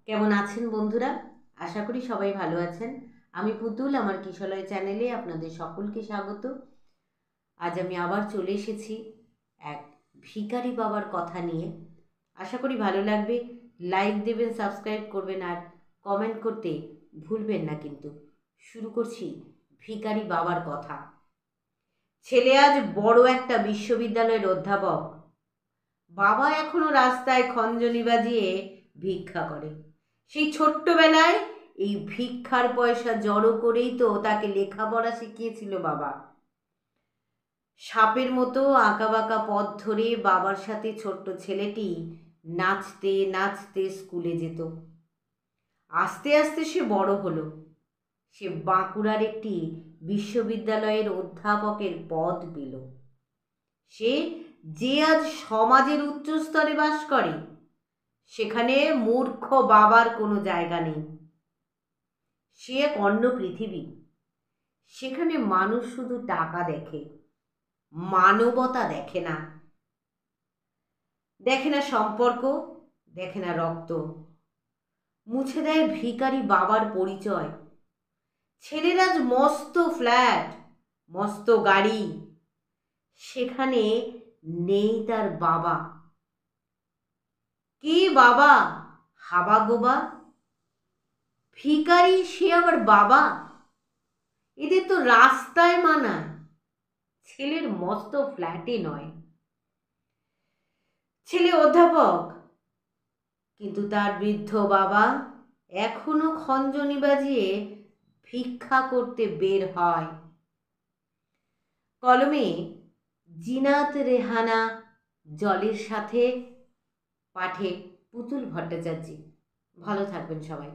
কেমন আছেন বন্ধুরা? আশা করি সবাই ভালো আছেন। আমি পুতুল, আমার কিশলয় চ্যানেলে আপনাদের সকলকে স্বাগত। আজ আমি আবার চলে এসেছি এক ভিখারি বাবার কথা নিয়ে। আশা করি ভালো লাগবে। লাইক দেবেন, সাবস্ক্রাইব করবেন আর কমেন্ট করতে ভুলবেন না কিন্তু। শুরু করছি ভিখারি বাবার কথা। ছেলে আজ বড় একটা বিশ্ববিদ্যালয়ের অধ্যাপক। বাবা এখনো রাস্তায় খঞ্জনি বাজিয়ে ভিক্ষা করে। সেই ছোট্টবেলায় এই ভিক্ষার পয়সা জড়ো করেই তো তাকে লেখাপড়া শিখিয়েছিল বাবা। সাপের মতো আঁকাবাঁকা পথ ধরে বাবার সাথে ছোট্ট ছেলেটি নাচতে নাচতে স্কুলে যেত। আস্তে আস্তে সে বড় হলো। সে বাঁকুড়ার একটি বিশ্ববিদ্যালয়ের অধ্যাপকের পদ পেল। সে যে আজ সমাজের উচ্চ স্তরে বাস করে, সেখানে মূর্খ বাবার কোনো জায়গা নেই। সে এক অন্য পৃথিবী। সেখানে মানুষ শুধু টাকা দেখে, মানবতা দেখে না। দেখে না সম্পর্ক, দেখে না রক্ত। মুছে দেয় ভিখারি বাবার পরিচয়। ছেলের আজ মস্ত ফ্ল্যাট, মস্ত গাড়ি, সেখানে নেই তার বাবা। কে বাবা? হাবা গোবা। ভিখারি সে আবার বাবা? এদের তো রাস্তায় মানায়, ছেলের মস্ত ফ্ল্যাটে নয়। ছেলে অধ্যাপক, কিন্তু তার বৃদ্ধ বাবা এখনো খঞ্জনি বাজিয়ে ভিক্ষা করতে বের হয়। কলমে জিনাত রেহানা জলের সাথে, পাঠে পুতুল ভট্টাচার্য। ভালো থাকবেন সবাই।